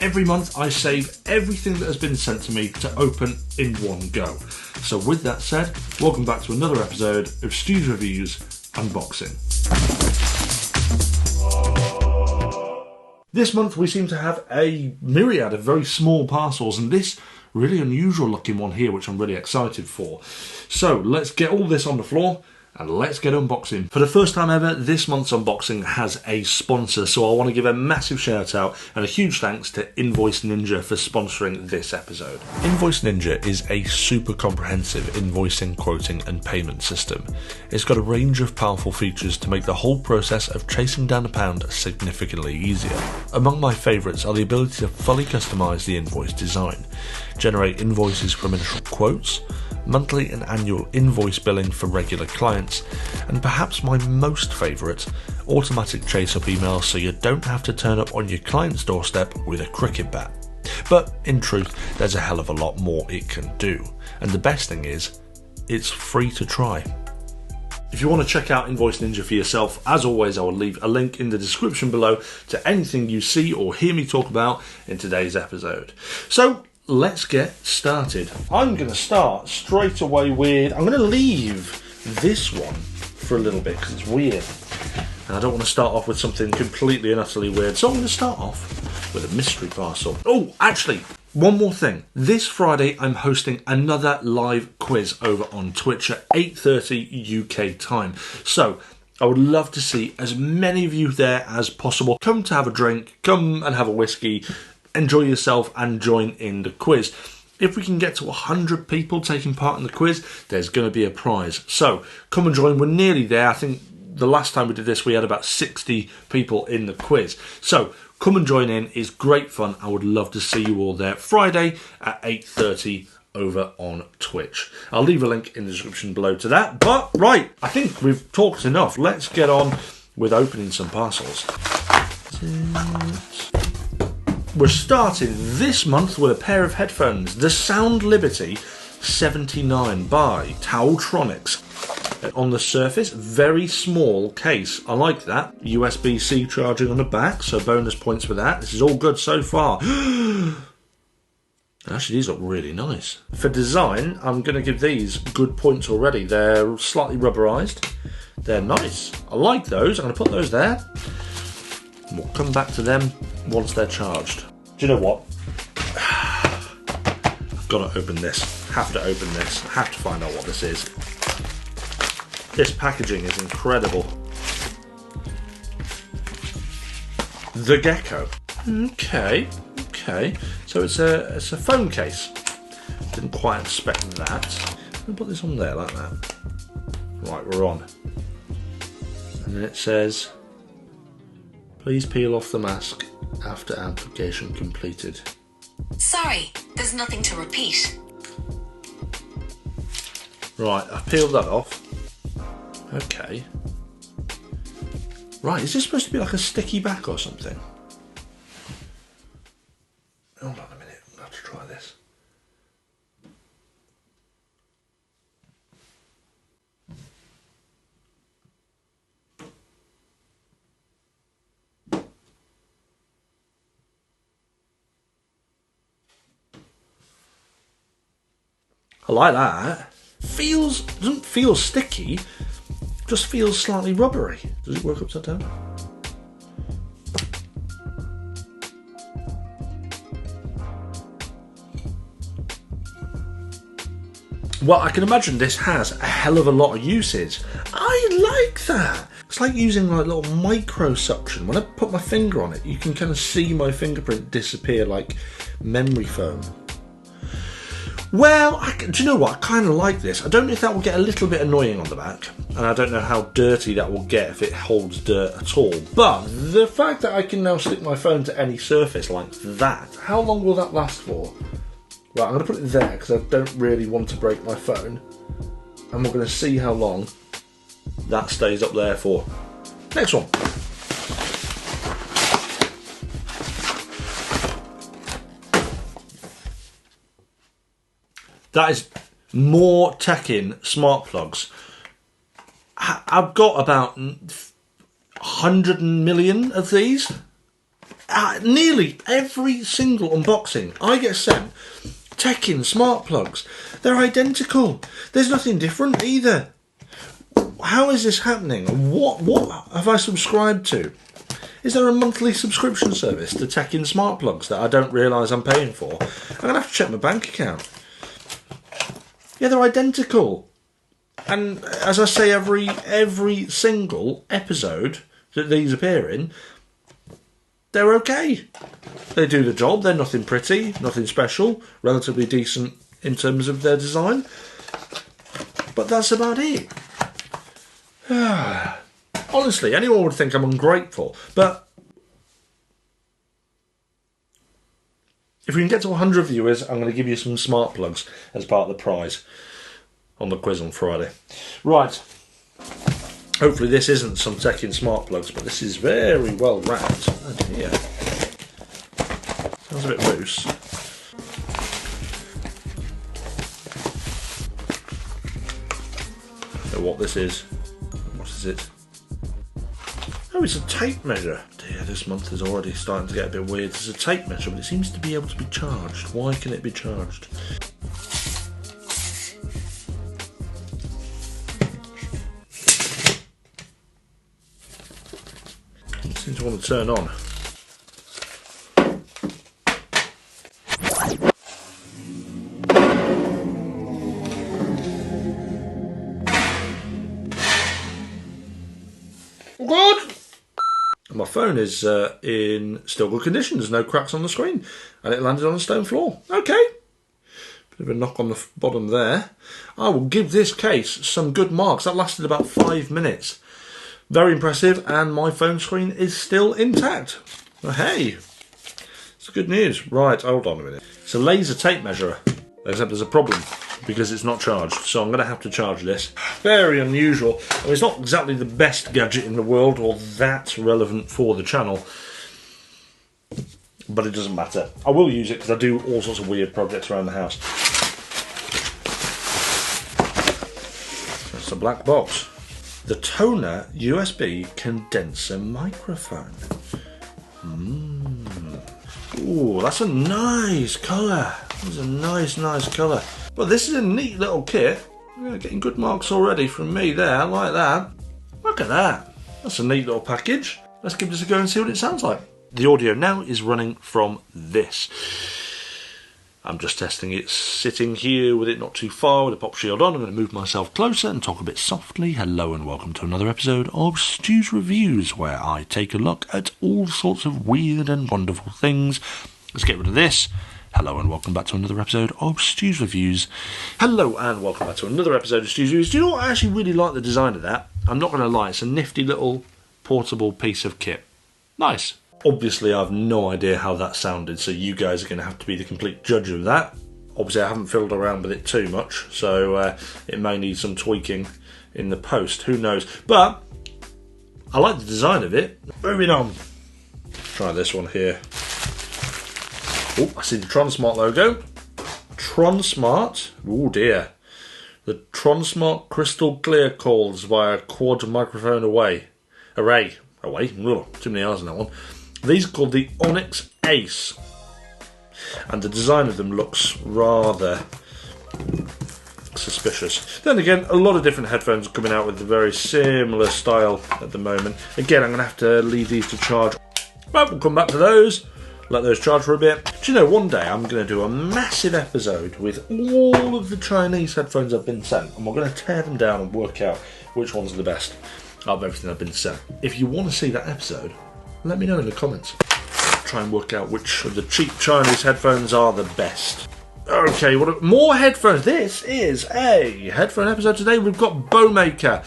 Every month I save everything that has been sent to me to open in one go. So with that said, welcome back to another episode of Stu's Reviews Unboxing. This month we seem to have a myriad of very small parcels, and this really unusual looking one here, which I'm really excited for. So let's get all this on the floor and let's get unboxing. For the first time ever, this month's unboxing has a sponsor, so I want to give a massive shout out and a huge thanks to Invoice Ninja for sponsoring this episode. Invoice Ninja is a super comprehensive invoicing, quoting and payment system. It's got a range of powerful features to make the whole process of chasing down a pound significantly easier. Among my favourites are the ability to fully customise the invoice design, generate invoices from initial quotes, monthly and annual invoice billing for regular clients, and perhaps my most favourite, automatic chase-up emails so you don't have to turn up on your client's doorstep with a cricket bat. But in truth, there's a hell of a lot more it can do, and the best thing is, it's free to try. If you want to check out Invoice Ninja for yourself, as always I will leave a link in the description below to anything you see or hear me talk about in today's episode. So, let's get started. I'm going to start straight away with, I'm going to leave this one for a little bit because it's weird. And I don't want to start off with something completely and utterly weird. So I'm going to start off with a mystery parcel. Oh, actually, one more thing. This Friday I'm hosting another live quiz over on Twitch at 8:30 UK time. So I would love to see as many of you there as possible. Come to have a drink, come and have a whiskey, enjoy yourself and join in the quiz. If we can get to 100 people taking part in the quiz, there's going to be a prize. So come and join. We're nearly there. I think the last time we did this, we had about 60 people in the quiz. So come and join in. It's great fun. I would love to see you all there Friday at 8:30 over on Twitch. I'll leave a link in the description below to that. But right, I think we've talked enough. Let's get on with opening some parcels. We're starting this month with a pair of headphones, the Sound Liberty 79 by Tautronics. On the surface, very small case. I like that. USB-C charging on the back, so bonus points for that. This is all good so far. Actually, these look really nice. For design, I'm going to give these good points already. They're slightly rubberized. They're nice. I like those. I'm going to put those there. We'll come back to them once they're charged. Do you know what? I've got to open this. Have to open this. Have to find out what this is. This packaging is incredible. The Gecko. Okay. So it's a phone case. Didn't quite expect that. I'm gonna put this on there like that. Right, we're on. And then it says, please peel off the mask after application completed. Sorry, there's nothing to repeat. Right, I've peeled that off. Okay. Right, is this supposed to be like a sticky back or something? Hold on a minute, I'm going to have to try this. I like that. Doesn't feel sticky, just feels slightly rubbery. Does it work upside down? Well, I can imagine this has a hell of a lot of uses. I like that. It's like using like little micro suction. When I put my finger on it, you can kind of see my fingerprint disappear like memory foam. Well, do you know what? I kind of like this. I don't know if that will get a little bit annoying on the back, and I don't know how dirty that will get if it holds dirt at all. But the fact that I can now stick my phone to any surface like that, how long will that last for? Right, I'm going to put it there because I don't really want to break my phone. And we're going to see how long that stays up there for. Next one. That is more Tekin smart plugs. I've got about 100 million of these. Nearly every single unboxing I get sent Tekin smart plugs. They're identical. There's nothing different either. How is this happening? What have I subscribed to? Is there a monthly subscription service to Tekin smart plugs that I don't realise I'm paying for? I'm going to have to check my bank account. Yeah, they're identical. And as I say, every single episode that these appear in, they're okay. They do the job. They're nothing pretty, nothing special, relatively decent in terms of their design. But that's about it. Honestly, anyone would think I'm ungrateful, but if we can get to 100 viewers, I'm going to give you some smart plugs as part of the prize on the quiz on Friday. Right. Hopefully this isn't some Tekin smart plugs, but this is very well wrapped. Oh dear. Sounds a bit loose. I don't know what this is. What is it? Oh, it's a tape measure. Dear, this month is already starting to get a bit weird. It's a tape measure, but it seems to be able to be charged. Why can it be charged? It seems to want to turn on. Good. My phone is in still good condition. There's no cracks on the screen, and it landed on a stone floor. Okay. Bit of a knock on the bottom there. I will give this case some good marks. That lasted about 5 minutes. Very impressive, and my phone screen is still intact. Well, hey, it's good news. Right, hold on a minute. It's a laser tape measure, except there's a problem because it's not charged, so I'm going to have to charge this. Very unusual. I mean, it's not exactly the best gadget in the world or that relevant for the channel, but it doesn't matter. I will use it because I do all sorts of weird projects around the house. That's a black box. The Tonor USB condenser microphone. Ooh, that's a nice colour. That's a nice colour. Well, this is a neat little kit. Yeah, getting good marks already from me there. I like that. Look at that. That's a neat little package. Let's give this a go and see what it sounds like. The audio now is running from this. I'm just testing it sitting here with it not too far with a pop shield on. I'm going to move myself closer and talk a bit softly. Hello and welcome to another episode of Stu's Reviews, where I take a look at all sorts of weird and wonderful things. Let's get rid of this. Hello and welcome back to another episode of Stu's Reviews. Hello and welcome back to another episode of Stu's Reviews. Do you know what? I actually really like the design of that. I'm not going to lie, it's a nifty little portable piece of kit. Nice. Obviously, I have no idea how that sounded, so you guys are going to have to be the complete judge of that. Obviously, I haven't fiddled around with it too much, so it may need some tweaking in the post. Who knows? But I like the design of it. Moving on. Try this one here. Oh, I see the TronSmart logo. TronSmart. Oh dear. The TronSmart crystal clear calls via quad microphone array. Ugh, too many R's in that one. These are called the Onyx Ace, and the design of them looks rather suspicious. Then again, a lot of different headphones are coming out with a very similar style at the moment. Again, I'm going to have to leave these to charge, but we'll come back to those, let those charge for a bit. Do you know, one day I'm going to do a massive episode with all of the Chinese headphones I've been sent, and we're going to tear them down and work out which ones are the best out of everything I've been sent. If you want to see that episode, let me know in the comments. Try and work out which of the cheap Chinese headphones are the best. Okay, more headphones. This is a headphone episode today. We've got Bowmaker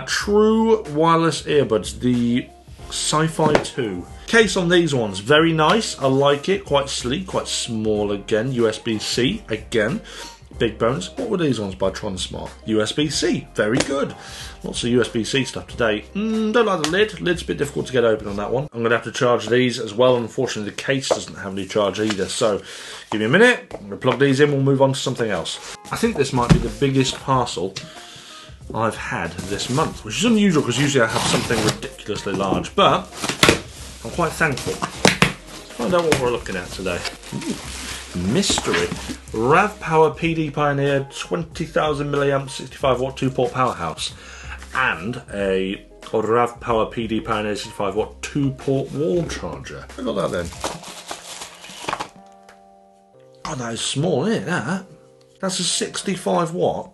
True Wireless Earbuds, the Sci-Fi 2. Case on these ones, very nice. I like it. Quite sleek, quite small again. USB-C again. Big bonus. What were these ones by TronSmart? USB-C. Very good. Lots of USB-C stuff today. Don't like the lid. Lid's a bit difficult to get open on that one. I'm going to have to charge these as well. Unfortunately, the case doesn't have any charge either. So, give me a minute. I'm going to plug these in. We'll move on to something else. I think this might be the biggest parcel I've had this month, which is unusual because usually I have something ridiculously large. But I'm quite thankful find out what we're looking at today. Ooh, mystery. RAV Power PD Pioneer 20,000 milliamp 65 watt 2-port powerhouse. And a RAV Power PD Pioneer 65 watt 2-port wall charger. I got that then. Oh, that is small, isn't it, that? That's a 65 watt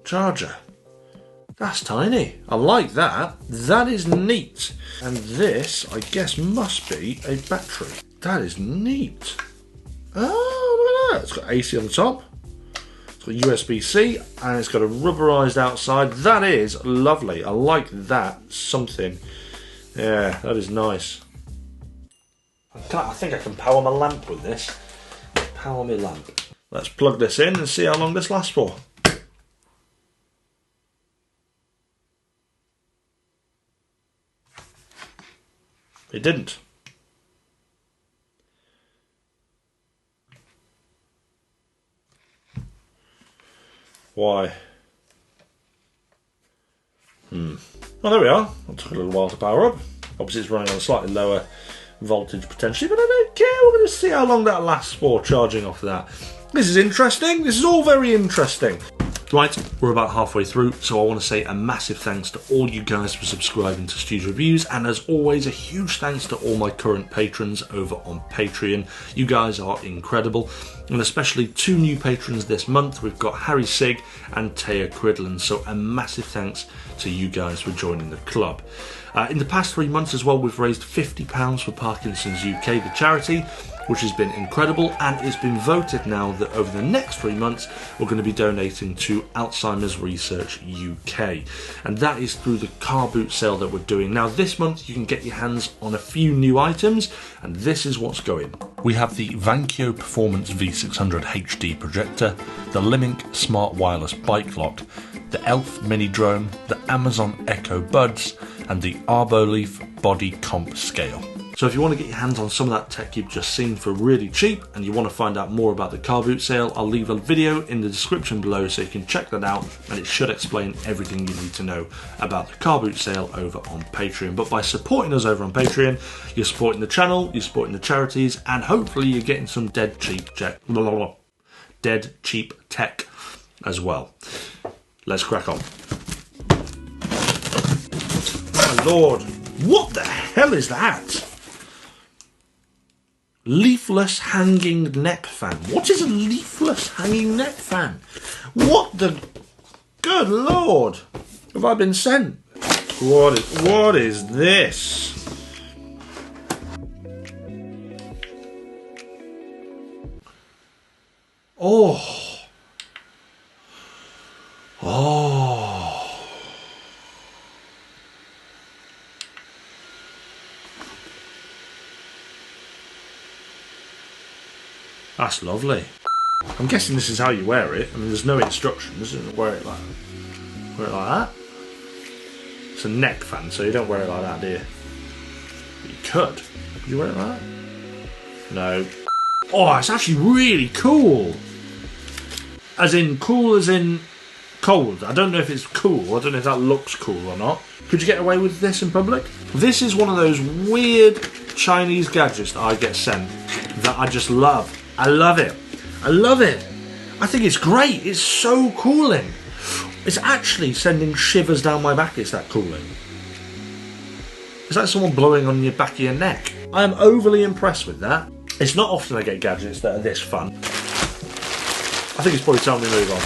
charger. That's tiny. I like that. That is neat. And this, I guess, must be a battery. That is neat. Oh, look at that. It's got AC on the top. It's got USB-C, and it's got a rubberized outside. That is lovely. I like that. Something. Yeah, that is nice. I think I can power my lamp with this. Power my lamp. Let's plug this in and see how long this lasts for. It didn't. Why? Oh, there we are. It took a little while to power up. Obviously it's running on a slightly lower voltage potentially, but I don't care. We're going to see how long that lasts for charging off that. This is interesting. This is all very interesting. Right, we're about halfway through, so I want to say a massive thanks to all you guys for subscribing to Stu's Reviews, and as always, a huge thanks to all my current patrons over on Patreon. You guys are incredible, and especially 2 new patrons this month. We've got Harry Sig and Taya Cridland, so a massive thanks to you guys for joining the club. In the past 3 months as well, we've raised £50 for Parkinson's UK, the charity, which has been incredible, and it's been voted now that over the next 3 months we're going to be donating to Alzheimer's Research UK, and that is through the car boot sale that we're doing. Now this month you can get your hands on a few new items, and this is what's going. We have the Vankyo Performance V600 HD projector, the Limink Smart Wireless Bike Lock, the Elf Mini Drone, the Amazon Echo Buds, and the Arboleaf Body Comp Scale. So if you want to get your hands on some of that tech you've just seen for really cheap, and you want to find out more about the car boot sale, I'll leave a video in the description below so you can check that out, and it should explain everything you need to know about the car boot sale over on Patreon. But by supporting us over on Patreon, you're supporting the channel, you're supporting the charities, and hopefully you're getting some dead cheap tech as well. Let's crack on. My lord, what the hell is that? Leafless hanging neck fan. What is a leafless hanging neck fan? What the... Good lord. Have I been sent? What is this? Oh. Oh. That's lovely. I'm guessing this is how you wear it. I mean, there's no instructions. Wear it like that. It's a neck fan, so you don't wear it like that, do you? But you could. Could you wear it like that? No. Oh, it's actually really cool. As in cold. I don't know if it's cool. I don't know if that looks cool or not. Could you get away with this in public? This is one of those weird Chinese gadgets that I get sent that I just love. I love it. I love it. I think it's great. It's so cooling. It's actually sending shivers down my back. It's that cooling. It's like someone blowing on your back of your neck. I am overly impressed with that. It's not often I get gadgets that are this fun. I think it's probably time we move on.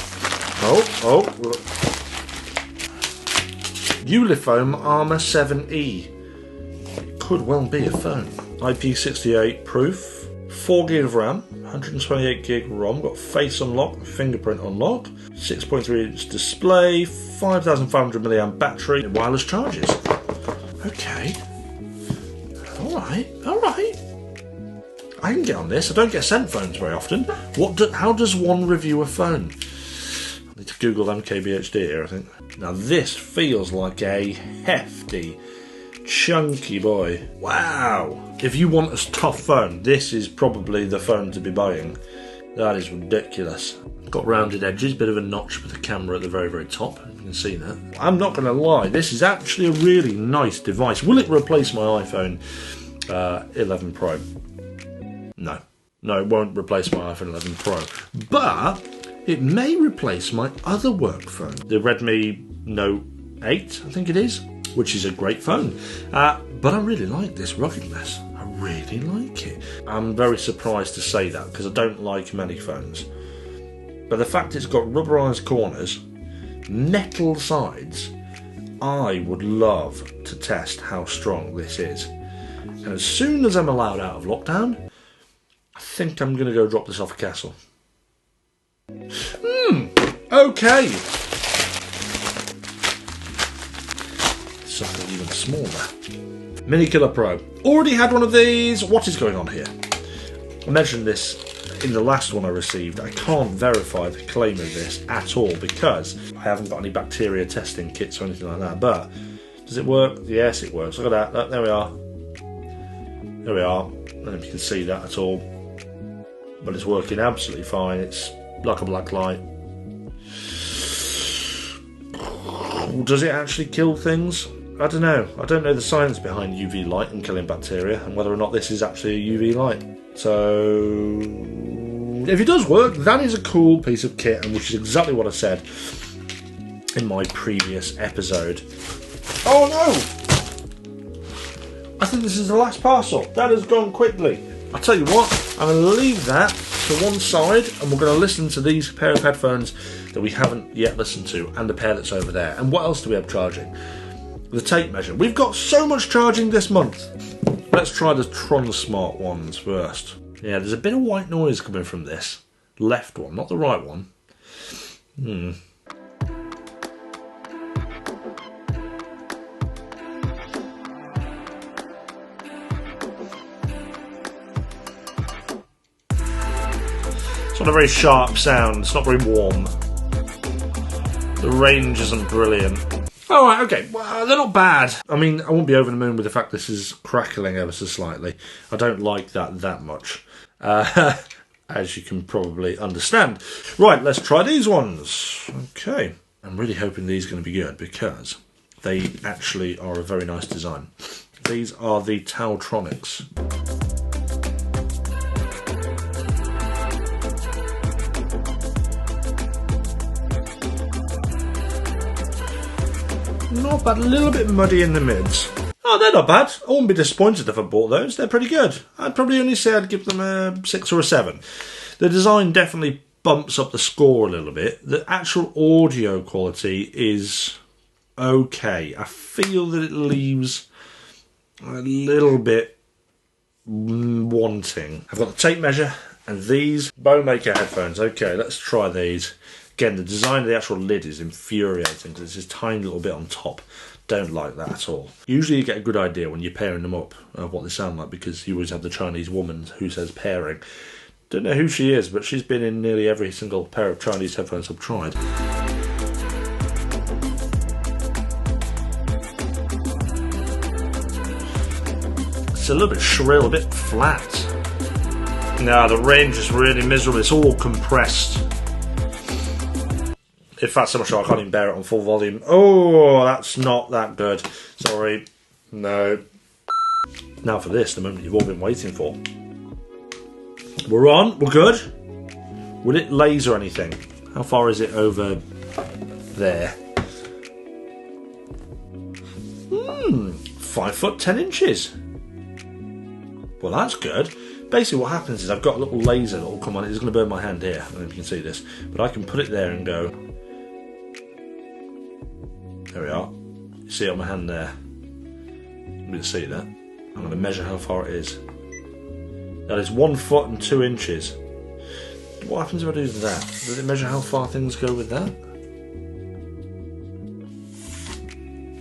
Oh. Ulifoam Armour 7E. It could well be a phone. IP68 proof. 4 gig of RAM, 128 gig ROM, got face unlock, fingerprint unlock, 6.3 inch display, 5,500 milliamp battery, wireless charges. Okay. Alright. I can get on this. I don't get sent phones very often. How does one review a phone? I need to Google MKBHD here, I think. Now this feels like a hefty, chunky boy. Wow. If you want a tough phone, this is probably the phone to be buying. That is ridiculous. Got rounded edges, bit of a notch with the camera at the very, very top. You can see that. I'm not going to lie, this is actually a really nice device. Will it replace my iPhone? 11 Pro. No, it won't replace my iPhone 11 Pro, but it may replace my other work phone, the Redmi Note 8, I think it is, which is a great phone. But I really like this ruggedness. I really like it. I'm very surprised to say that because I don't like many phones. But the fact it's got rubberized corners, metal sides, I would love to test how strong this is. And as soon as I'm allowed out of lockdown, I think I'm going to go drop this off a castle. Okay. Something even smaller. Mini Killer Pro. Already had one of these. What is going on here? I mentioned this in the last one I received. I can't verify the claim of this at all because I haven't got any bacteria testing kits or anything like that. But does it work? Yes, it works. Look at that. There we are. There we are. I don't know if you can see that at all. But it's working absolutely fine. It's like a black light. Does it actually kill things? I don't know. I don't know the science behind UV light and killing bacteria and whether or not this is actually a UV light. So, if it does work, that is a cool piece of kit, and which is exactly what I said in my previous episode. Oh no! I think this is the last parcel. That has gone quickly. I'll tell you what, I'm going to leave that to one side and we're going to listen to these pair of headphones that we haven't yet listened to and the pair that's over there. And what else do we have charging? The tape measure. We've got so much charging this month. Let's try the Tron Smart ones first. Yeah, there's a bit of white noise coming from this. Left one, not the right one. It's not a very sharp sound, it's not very warm. The range isn't brilliant. Alright, okay, well, they're not bad. I mean, I won't be over the moon with the fact this is crackling ever so slightly. I don't like that much. As you can probably understand. Right, let's try these ones. Okay. I'm really hoping these are going to be good because they actually are a very nice design. These are the Tautronics. Not bad, a little bit muddy in the mids. Oh, they're not bad. I wouldn't be disappointed if I bought those. They're pretty good. I'd probably only say I'd give them a 6 or a 7. The design definitely bumps up the score a little bit. The actual audio quality is okay. I feel that it leaves a little bit wanting. I've got the tape measure and these Bowmaker headphones. Okay, let's try these. Again, the design of the actual lid is infuriating because it's this tiny little bit on top. Don't like that at all. Usually you get a good idea when you're pairing them up of what they sound like because you always have the Chinese woman who says pairing. Don't know who she is, but she's been in nearly every single pair of Chinese headphones I've tried. It's a little bit shrill, a bit flat. No, the range is really miserable. It's all compressed. In fact, so much so I can't even bear it on full volume. Oh, that's not that good. Sorry. No. Now for this, the moment you've all been waiting for. We're on. We're good. Will it laser anything? How far is it over there? 5 foot 10 inches. Well, that's good. Basically what happens is I've got a little laser that will come on. It's going to burn my hand here. I don't know if you can see this. But I can put it there and go... There we are. You see it on my hand there. You can see that. I'm going to measure how far it is. That is 1 foot and 2 inches. What happens if I do that? Does it measure how far things go with that?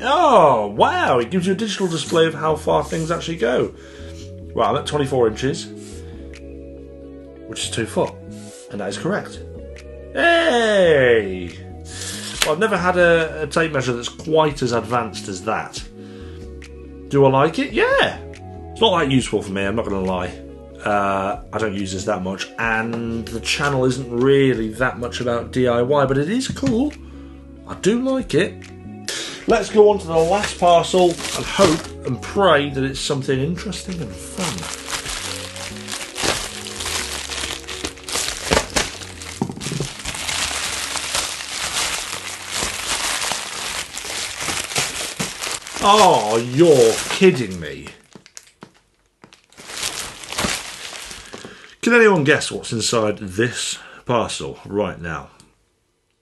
Oh, wow! It gives you a digital display of how far things actually go. Right, I'm at 24 inches, which is 2 foot, and that is correct. Hey! Well, I've never had a tape measure that's quite as advanced as that. Do I like it? Yeah! It's not that useful for me, I'm not going to lie. I don't use this that much, and the channel isn't really that much about DIY, but it is cool. I do like it. let's go on to the last parcel and hope and pray that it's something interesting and fun. Oh, you're kidding me. Can anyone guess what's inside this parcel right now?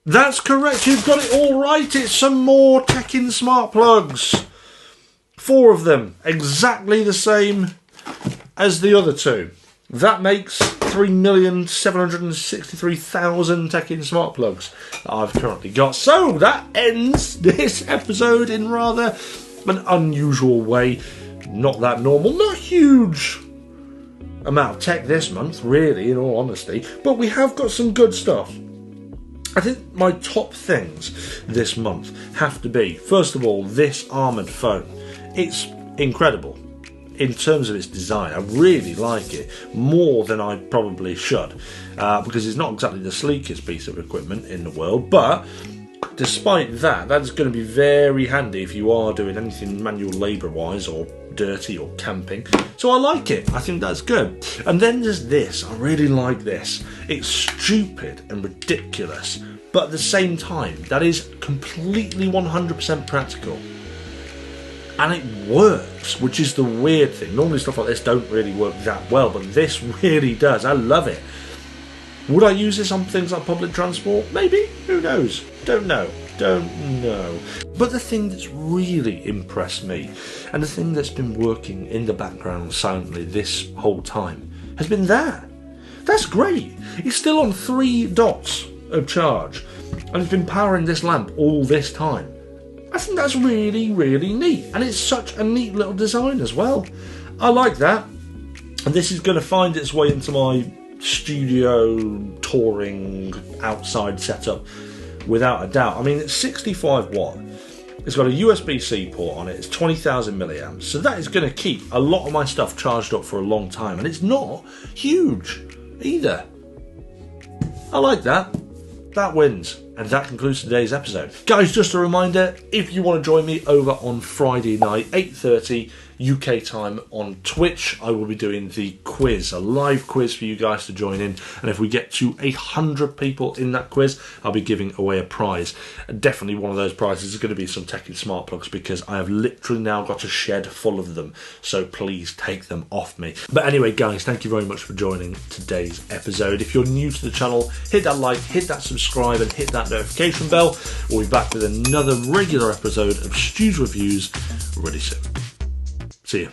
That's correct, you've got it all right. It's some more Tekin smart plugs. 4 of them, exactly the same as the other 2. That makes 3,763,000 Tekin smart plugs that I've currently got. So that ends this episode in rather an unusual way. Not that normal, not huge amount of tech this month, really, in all honesty, but we have got some good stuff. I think my top things this month have to be, first of all, this armoured phone. It's incredible in terms of its design. I really like it, more than I probably should, because it's not exactly the sleekest piece of equipment in the world, but despite that, that's going to be very handy if you are doing anything manual labour-wise or dirty or camping. So I like it. I think that's good. And then there's this. I really like this. It's stupid and ridiculous, but at the same time, that is completely 100% practical. And it works, which is the weird thing. Normally stuff like this don't really work that well, but this really does. I love it. Would I use this on things like public transport? Maybe. Who knows? Don't know. But the thing that's really impressed me, and the thing that's been working in the background silently this whole time, has been that. That's great. It's still on 3 dots of charge, and it's been powering this lamp all this time. I think that's really, really neat, and it's such a neat little design as well. I like that, and this is going to find its way into my studio touring outside setup without a doubt. I mean, it's 65 watt, it's got a USB-C port on it, it's 20,000 milliamps, so that is going to keep a lot of my stuff charged up for a long time, and it's not huge either. I like that. That wins. And that concludes today's episode. Guys, just a reminder, if you want to join me over on Friday night, 8:30 UK time on Twitch, I will be doing the quiz, a live quiz for you guys to join in. And if we get to 100 people in that quiz, I'll be giving away a prize. And definitely one of those prizes is going to be some Tekin smart plugs, because I have literally now got a shed full of them. So please take them off me. But anyway, guys, thank you very much for joining today's episode. If you're new to the channel, hit that like, hit that subscribe, and hit that notification bell. We'll be back with another regular episode of Stu's Reviews really soon. See you.